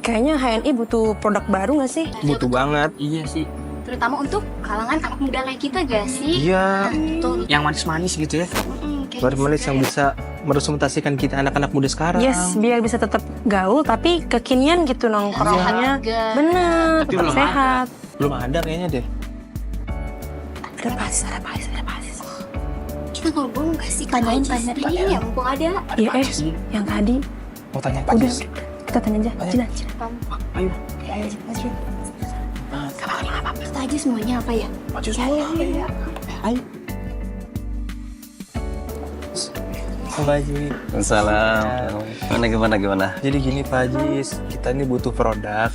Kayaknya HNI butuh produk baru nggak sih? Butuh banget. Iya sih. Terutama untuk kalangan anak muda kayak kita gak sih? Iya. Betul. Yang manis-manis gitu ya. Kayaknya Manis suka yang ya. bisa merepresentasikan kita anak-anak muda sekarang. Yes, biar bisa tetap gaul tapi kekinian gitu nongkrongnya. Sehat. Bener, Tapi tetap belum sehat. Belum ada kayaknya deh. Ada pas. Kita ngobrol gak sih? Tanyain ini ya, mumpung ada. Iya, yang tadi. Mau tanya Pak Udah, Jis. kita tanya aja. Cilan. Ayo. Kita aja semuanya apa ya? Pak Jis. Ayo. Pak Haji. Salam. Gimana? Jadi gini Pak Jis, kita ini butuh produk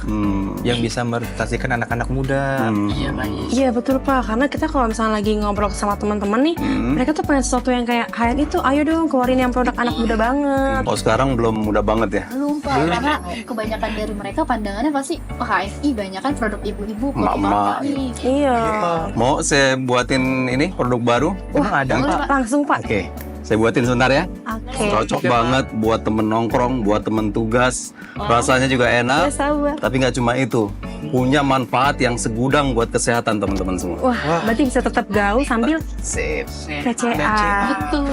yang bisa merepresentasikan anak-anak muda. Iya, baik. Iya betul Pak, karena kita kalau misalnya lagi ngobrol sama teman-teman nih, mereka tuh pengen sesuatu yang kayak HNI tuh, ayo dong keluarin yang produk anak muda banget. Oh sekarang belum muda banget ya? Belum Pak, karena kebanyakan dari mereka pandangannya pasti HNI banyak kan produk ibu-ibu, produk Mama. bapak nih. Iya. Mau saya buatin ini produk baru? Emang ada boleh, Pak? Pak. Langsung Pak. Oke, saya buatin sebentar ya. Oke. Cocok banget buat temen nongkrong, buat temen tugas. Rasanya juga Ya enak. sabar. Tapi nggak cuma itu, punya manfaat yang segudang buat kesehatan teman-teman semua. Wah, berarti bisa tetap gaul sambil Sip. PCA. Betul.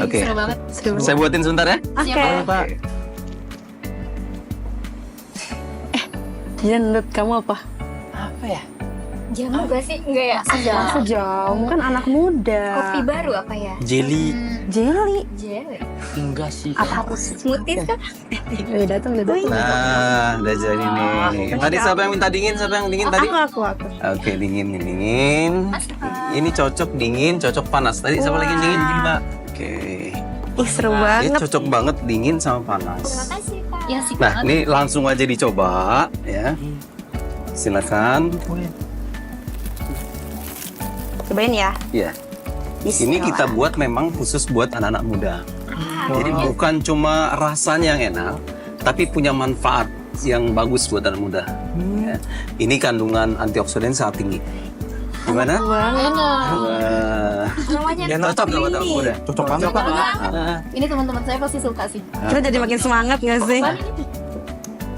Oke. Seru banget. Seru. Saya buatin sebentar ya. Oke. Pak. Jilan, menurut kamu apa? Apa ya? Jamu gak sih? Enggak ya? Masa jauh, kan anak muda. Kopi baru apa ya? Jelly. Jelly. Jelly. Enggak sih. Apa? Smoothies kan? Udah datang. Nah, udah jadi nih. Tadi siapa yang minta dingin? Siapa yang dingin tadi? Aku. Oke, dingin. Ini cocok dingin, cocok panas. Tadi siapa lagi yang dingin? Gini, Mbak. Oke. Ih, seru Ini banget. cocok banget dingin sama panas. Makasih Pak. Ya sih Nah, ini langsung aja dicoba ya. Silakan. Cobain ya. Ya. Ini kita buat memang khusus buat anak-anak muda. Jadi bukan cuma rasanya yang enak, tapi punya manfaat yang bagus buat anak muda. Ya. Ini kandungan antioksidan sangat tinggi. Gimana? enak. Wah. Namanya Ya, cocok ini. sama anak muda. Cocok banget Pak. Ini teman-teman saya pasti suka sih. Kita jadi makin semangat gak sih?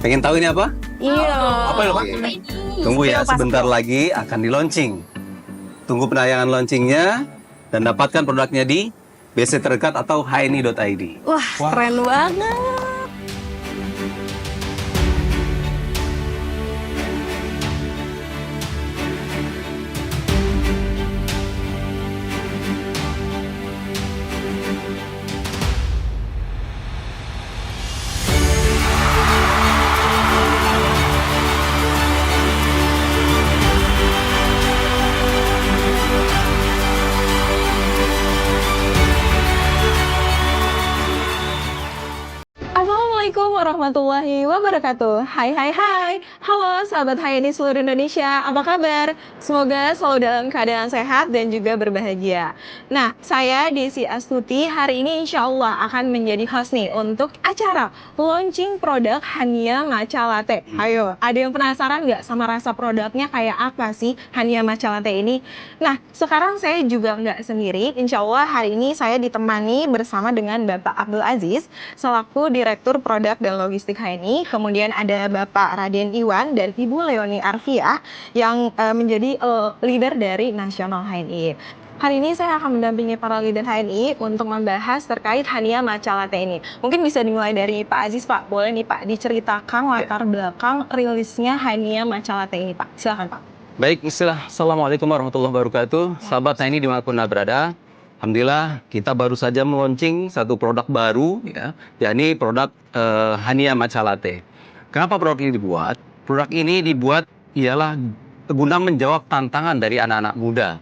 Pengen tahu ini apa? Iya. Apa ya Pak? Tunggu ya, Spill, Pak, sebentar lagi akan di launching. Tunggu penayangan launchingnya dan dapatkan produknya di BC terdekat atau hni.id. Wah, keren banget. Assalamualaikum warahmatullahi wabarakatuh. Hai. Halo sahabat HNI seluruh Indonesia, apa kabar? Semoga selalu dalam keadaan sehat dan juga berbahagia. Nah, saya Desi Astuti hari ini insya Allah akan menjadi host nih untuk acara launching produk Hania Matcha Latte. Ayo, ada yang penasaran nggak sama rasa produknya kayak apa sih Hania Matcha Latte ini? Nah, sekarang saya juga nggak sendiri. Insya Allah hari ini saya ditemani bersama dengan Bapak Abdul Aziz selaku Direktur Produk dan Logistik HNI. Kemudian ada Bapak Raden Iwan dan Ibu Leoni Arfiah yang menjadi leader dari Nasional HNI. Hari ini saya akan mendampingi para leader HNI untuk membahas terkait Hania Matcha Latte ini. Mungkin bisa dimulai dari Pak Aziz, Pak. Boleh nih Pak diceritakan latar belakang rilisnya Hania Matcha Latte ini, Pak. Silakan Pak. Baik, Assalamualaikum warahmatullahi wabarakatuh. Sahabat HNI dimanapun Anda berada. Alhamdulillah kita baru saja meluncing satu produk baru ya, yakni produk Hania Matcha Latte. Kenapa produk ini dibuat? Produk ini dibuat ialah guna menjawab tantangan dari anak-anak muda.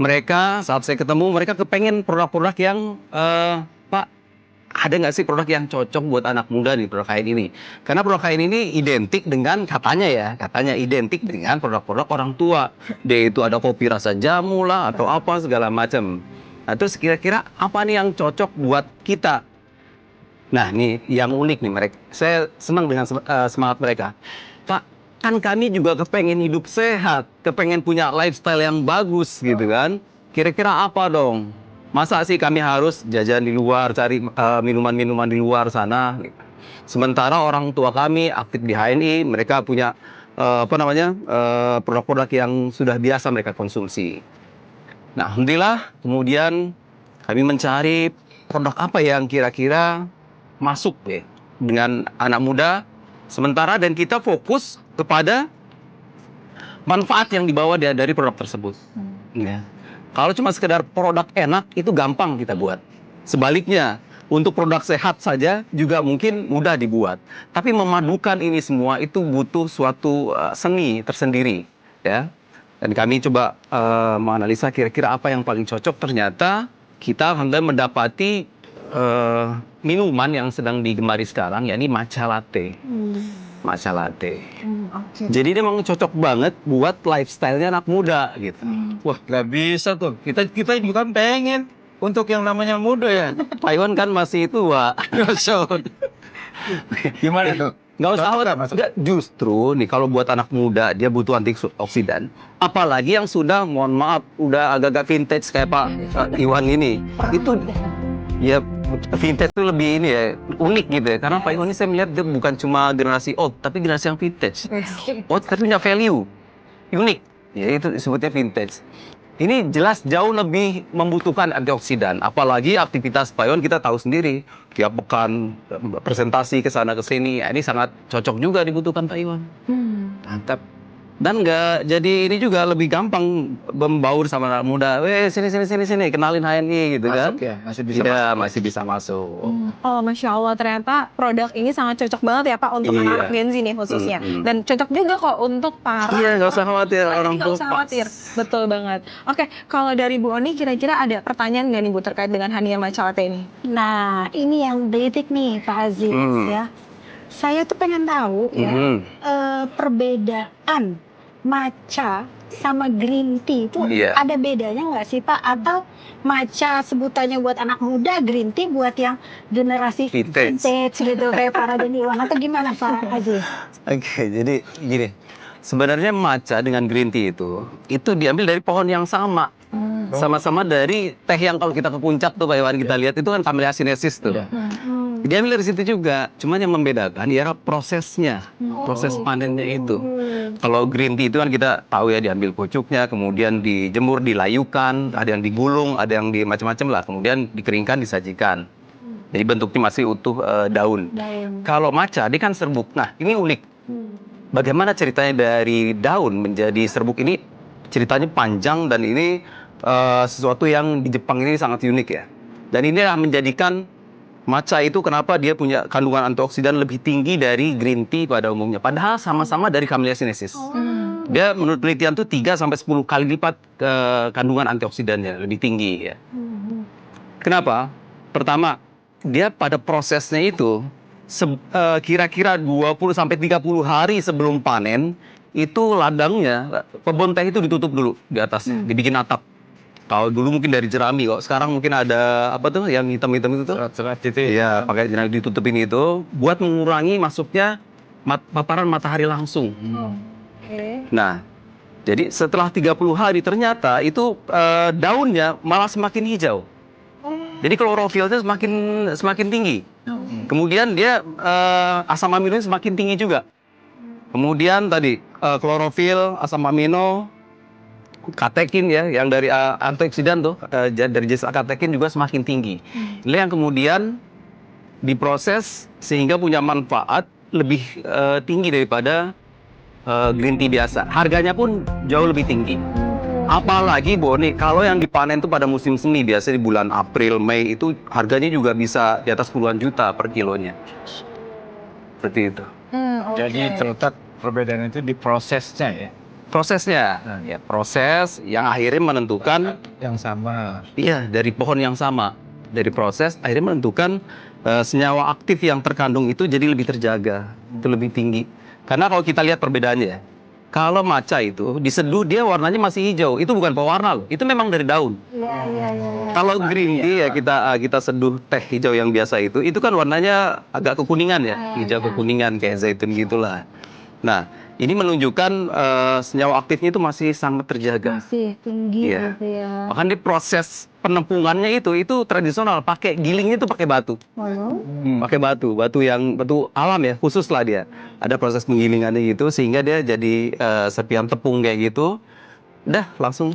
Mereka saat saya ketemu mereka kepengen produk-produk yang Pak, ada nggak sih produk yang cocok buat anak muda di produk kain ini? Karena produk kain ini identik dengan katanya identik dengan produk-produk orang tua. Dia itu ada kopi rasa jamu lah atau apa segala macam. Nah, terus kira-kira apa nih yang cocok buat kita? Nah, nih yang unik nih mereka. Saya senang dengan semangat mereka. Pak, kan kami juga kepengen hidup sehat, kepengen punya lifestyle yang bagus gitu kan. Kira-kira apa dong? Masa sih kami harus jajan di luar, cari minuman-minuman di luar sana? Sementara orang tua kami aktif di HNI, mereka punya produk-produk yang sudah biasa mereka konsumsi. Nah, alhamdulillah kemudian kami mencari produk apa yang kira-kira masuk ya dengan anak muda. Sementara dan kita fokus kepada manfaat yang dibawa dari produk tersebut. Ya. Kalau cuma sekedar produk enak itu gampang kita buat. Sebaliknya, untuk produk sehat saja juga mungkin mudah dibuat. Tapi memadukan ini semua itu butuh suatu seni tersendiri, ya. Dan kami coba menganalisa kira-kira apa yang paling cocok. Ternyata kita alhamdulillah mendapati minuman yang sedang digemari sekarang, yakni matcha latte. Matcha latte. Jadi ini memang cocok banget buat lifestyle-nya anak muda gitu. Wah, nggak bisa tuh. Kita juga pengen untuk yang namanya muda ya. Pak Iwan kan masih tua. Gimana tuh? Nggak usah Cocok nggak, khawatir. Mas? Nggak, justru nih kalau buat anak muda dia butuh antioksidan. Apalagi yang sudah, mohon maaf, udah agak-agak vintage kayak Pak Iwan ini. Itu ya vintage itu lebih ini ya, unik gitu ya. Karena Pak Iwan ini saya melihat dia bukan cuma generasi old, tapi generasi yang vintage. Old tapi punya value, unik. Ya itu disebutnya vintage. Ini jelas jauh lebih membutuhkan antioksidan. Apalagi aktivitas Pak Iwan kita tahu sendiri. Tiap pekan presentasi ke sana ke sini. Ini sangat cocok juga dibutuhkan Pak Iwan. Mantap. Dan nggak jadi ini juga lebih gampang membaur sama anak muda. Weh sini kenalin HNI gitu kan? Masuk ya, masih bisa Iya, masuk. masih bisa masuk. Oh, Masya Allah, ternyata produk ini sangat cocok banget ya Pak untuk Iya. anak Gen Z nih khususnya. Dan cocok juga kok untuk para Iya, nggak usah khawatir orang nggak tua. usah khawatir. Betul banget. Oke, kalau dari Bu Oni kira-kira ada pertanyaan nggak nih Bu terkait dengan Hania Matcha Latte ini? Nah, ini yang basic nih Pak Aziz ya. Saya tuh pengen tahu ya perbedaan matcha sama green tea itu Iya. ada bedanya nggak sih Pak? Atau matcha sebutannya buat anak muda, green tea buat yang generasi Vintage. gitu kayak para dan Iwan atau gimana Pak Aziz? Oke, jadi gini. Sebenarnya matcha dengan green tea itu diambil dari pohon yang sama. Sama-sama dari teh yang kalau kita ke puncak tuh Pak Iwan kita lihat itu kan Camellia sinensis tuh. Diambil dari situ juga, cuman yang membedakan ya prosesnya, proses panennya itu. Kalau green tea itu kan kita tahu ya diambil pucuknya, kemudian dijemur, dilayukan, ada yang digulung, ada yang di macam-macam lah, kemudian dikeringkan, disajikan. Jadi bentuknya masih utuh daun. Kalau matcha dia kan serbuk. Nah ini unik. Bagaimana ceritanya dari daun menjadi serbuk ini? Ceritanya panjang dan ini sesuatu yang di Jepang ini sangat unik ya. Dan inilah menjadikan matcha itu kenapa dia punya kandungan antioksidan lebih tinggi dari green tea pada umumnya. Padahal sama-sama dari Camellia sinensis. Dia menurut penelitian tuh 3 sampai 10 kali lipat kandungan antioksidannya lebih tinggi ya. Kenapa? Pertama, dia pada prosesnya itu kira-kira 20 sampai 30 hari sebelum panen itu ladangnya kebun teh itu ditutup dulu di atasnya, dibikin atap. Kalau dulu mungkin dari jerami kok, sekarang mungkin ada apa tuh yang hitam-hitam itu tuh? Serat itu. Iya, pakai jerami ditutupin itu buat mengurangi masuknya paparan matahari langsung. Nah, jadi setelah 30 hari ternyata itu daunnya malah semakin hijau. Jadi klorofilnya semakin tinggi. Kemudian dia asam aminonya semakin tinggi juga. Kemudian tadi klorofil, asam amino, katekin ya, yang dari antioksidan tuh, dari jenis katekin juga semakin tinggi. Ini yang kemudian diproses sehingga punya manfaat lebih tinggi daripada green tea biasa. Harganya pun jauh lebih tinggi. Apalagi Boni, kalau yang dipanen tuh pada musim semi, biasanya di bulan April, Mei itu harganya juga bisa di atas puluhan juta per kilonya. Seperti itu. Jadi terletak perbedaan itu di prosesnya ya. Prosesnya, ya proses yang akhirnya menentukan Yang sama. iya dari pohon yang sama, dari proses akhirnya menentukan senyawa aktif yang terkandung itu jadi lebih terjaga, itu lebih tinggi. Karena kalau kita lihat perbedaannya, kalau matcha itu diseduh dia warnanya masih hijau, itu bukan pewarna loh, itu memang dari daun. Kalau green tea ya kita seduh teh hijau yang biasa itu kan warnanya agak kekuningan ya, hijau kekuningan kayak zaitun gitulah. Nah, ini menunjukkan senyawa aktifnya itu masih sangat terjaga. Masih tinggi Iya. gitu ya. Bahkan di proses penepungannya itu tradisional, pakai gilingnya itu pakai batu. Pakai batu alam ya, khusus lah dia. Ada proses penggilingannya gitu sehingga dia jadi serpihan tepung kayak gitu. Udah langsung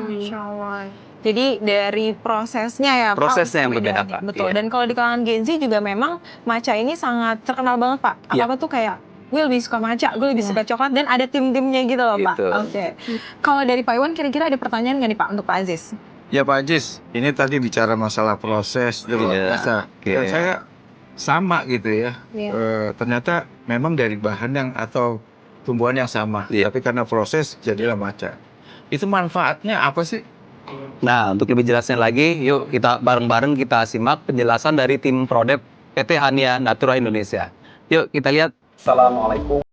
Insya Allah. Jadi dari prosesnya ya Pak, prosesnya yang perbedaannya. berbeda, Kak. Betul. Iya. Dan kalau di kalangan Gen Z juga memang matcha ini sangat terkenal banget Pak. Iya. Apa-apa tuh kayak gue lebih suka matcha, gue lebih suka coklat, dan ada tim-timnya gitu loh Pak. Gitu. Oke. Kalau dari Pak Iwan kira-kira ada pertanyaan nggak nih Pak untuk Pak Aziz? Ya Pak Ajis, ini tadi bicara masalah proses dan Iya. rasa. Oke. Dan saya sama gitu ya. Iya. Ternyata memang dari bahan yang atau tumbuhan yang sama, Iya. tapi karena proses jadilah matcha. Itu manfaatnya apa sih? Nah, untuk lebih jelasnya lagi, yuk kita bareng-bareng kita simak penjelasan dari tim Prodep PT Hania Natura Indonesia. Yuk kita lihat. Assalamualaikum.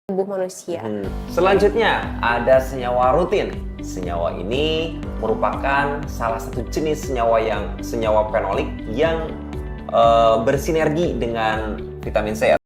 tubuh manusia. Selanjutnya ada senyawa rutin. Senyawa ini merupakan salah satu jenis senyawa fenolik yang bersinergi dengan vitamin C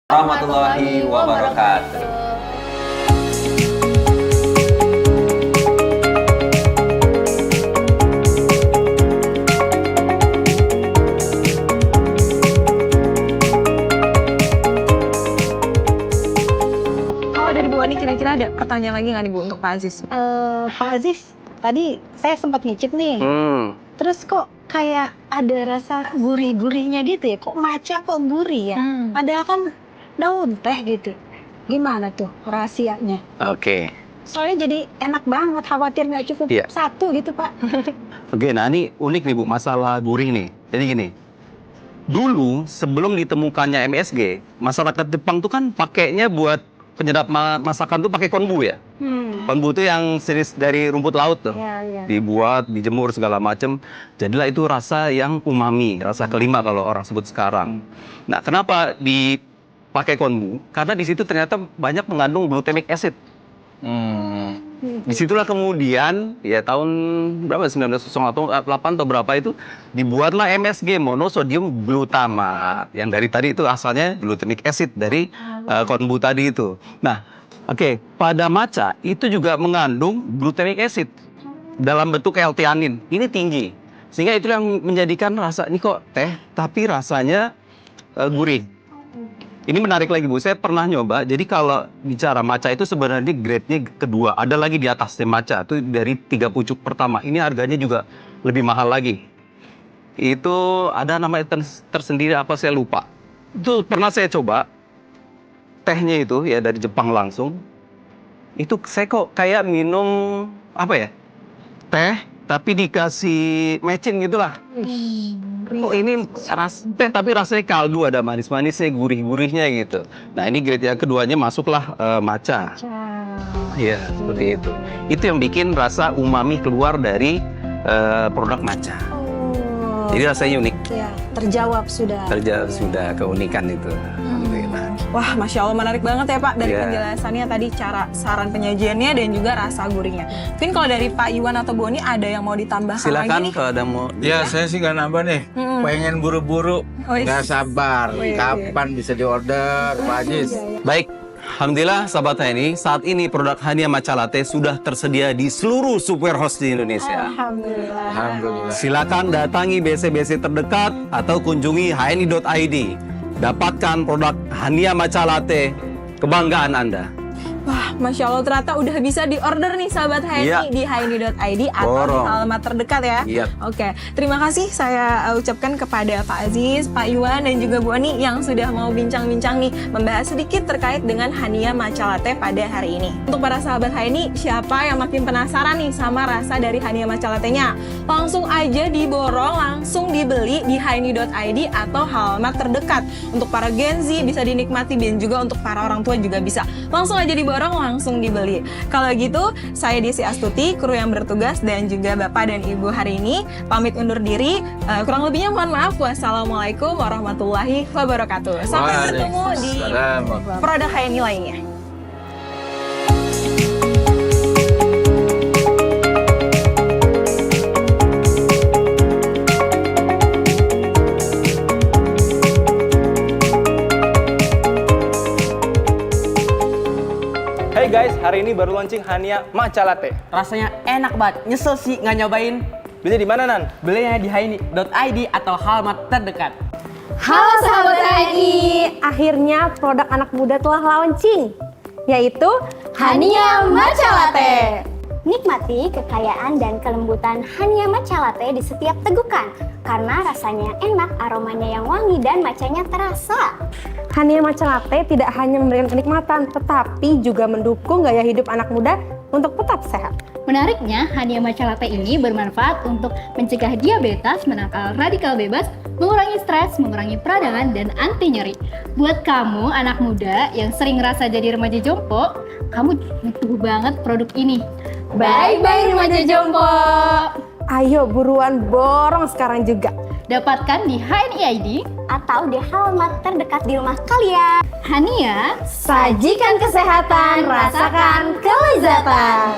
warahmatullahi wabarakatuh. Kalau dari Bu Ani kira-kira ada pertanyaan lagi nggak nih Bu untuk Pak Aziz? Pak Aziz, tadi saya sempat ngicip nih. Terus kok kayak ada rasa gurih-gurihnya gitu ya? Kok matcha kok gurih ya? Padahal kan daun teh gitu. Gimana tuh rahasianya? Oke. Soalnya jadi enak banget, khawatir nggak cukup Iya. satu gitu Pak. Oke, nah ini unik nih Bu, masalah gurih nih. Jadi gini, dulu sebelum ditemukannya MSG, masyarakat Jepang tuh kan pakainya buat penyedap masakan tuh pakai konbu ya. Konbu tuh yang jenis dari rumput laut tuh. Iya. Dibuat, dijemur segala macam. Jadilah itu rasa yang umami, rasa kelima kalau orang sebut sekarang. Nah, kenapa dipakai konbu? Karena di situ ternyata banyak mengandung glutamic acid. Disitulah kemudian ya tahun berapa 1908 atau berapa itu dibuatlah MSG, monosodium glutamat, yang dari tadi itu asalnya glutamic acid dari konbu tadi itu. Nah, oke, pada matcha itu juga mengandung glutamic acid dalam bentuk L-theanine. Ini tinggi, sehingga itu yang menjadikan rasa ini kok teh tapi rasanya gurih. Ini menarik lagi Bu, saya pernah nyoba. Jadi kalau bicara matcha itu sebenarnya grade-nya kedua. Ada lagi di atasnya matcha, itu dari 3 pucuk pertama. Ini harganya juga lebih mahal lagi. Itu ada nama tersendiri apa saya lupa. Itu pernah saya coba. Tehnya itu ya dari Jepang langsung. Itu saya kok kayak minum apa ya? Teh tapi dikasih mecin gitulah. Oh ini teh tapi rasanya kaldu, ada manis-manisnya, gurih-gurihnya gitu. Nah ini grade yang keduanya masuklah matcha. Iya seperti itu. Itu yang bikin rasa umami keluar dari produk matcha. Jadi rasanya unik. Ya, terjawab sudah. Sudah keunikan itu. Alhamdulillah. Wah, Masya Allah menarik banget ya Pak dari Iya. penjelasannya tadi, cara saran penyajiannya dan juga rasa gurihnya. Mungkin kalau dari Pak Iwan atau Bu Oni ada yang mau ditambahkan lagi Silakan nih? kalau ada mau. Ya, saya sih nggak nambah nih. Pengen buru-buru, Wih. nggak sabar. Wih. Kapan bisa diorder, Pak Aziz? Baik, alhamdulillah sahabat HNI, saat ini produk Hania Matcha Latte sudah tersedia di seluruh superhouse di Indonesia. Alhamdulillah. Silakan datangi BC-BC terdekat atau kunjungi hni.id. Dapatkan produk Hania Matcha Latte, kebanggaan Anda. Wah, Masya Allah ternyata udah bisa diorder nih sahabat HNI Iya. di hni.id atau di Borong. alamat terdekat ya. Iya. Oke, terima kasih saya ucapkan kepada Pak Aziz, Pak Iwan dan juga Bu Ani yang sudah mau bincang-bincang nih membahas sedikit terkait dengan Hania Matcha Latte pada hari ini. Untuk para sahabat HNI, siapa yang makin penasaran nih sama rasa dari Hania Matcha Latte-nya? Langsung aja diborong, langsung dibeli di hni.id atau halamat terdekat. Untuk para Gen Z bisa dinikmati dan juga untuk para orang tua juga bisa. Langsung aja diborong, langsung dibeli. Kalau gitu, saya Desi Astuti, kru yang bertugas dan juga Bapak dan Ibu hari ini pamit undur diri. Kurang lebihnya mohon maaf. Wassalamualaikum warahmatullahi wabarakatuh. Sampai ketemu di Waalaikumsalam. produk HNI lainnya. Hey guys, hari ini baru launching Hania Matcha Latte. Rasanya enak banget. Nyesel sih nggak nyobain. Belinya di mana, Nan? Belinya di hni.id atau halamat terdekat. Halo sahabat HNI, akhirnya produk anak muda telah launching, yaitu Hania Matcha Latte. Nikmati kekayaan dan kelembutan Hania Matcha Latte di setiap tegukan karena rasanya enak, aromanya yang wangi dan matchanya terasa. Hania Matcha Latte tidak hanya memberikan kenikmatan, tetapi juga mendukung gaya hidup anak muda untuk tetap sehat. Menariknya, Hania Matcha Latte ini bermanfaat untuk mencegah diabetes, menangkal radikal bebas, mengurangi stres, mengurangi peradangan, dan anti nyeri. Buat kamu anak muda yang sering ngerasa jadi remaja jompo, kamu butuh banget produk ini. Bye-bye remaja jompo! Ayo buruan borong sekarang juga. Dapatkan di HNI.id Atau di halamat terdekat di rumah kalian. Hania, Sajikan kesehatan, rasakan kelezatan.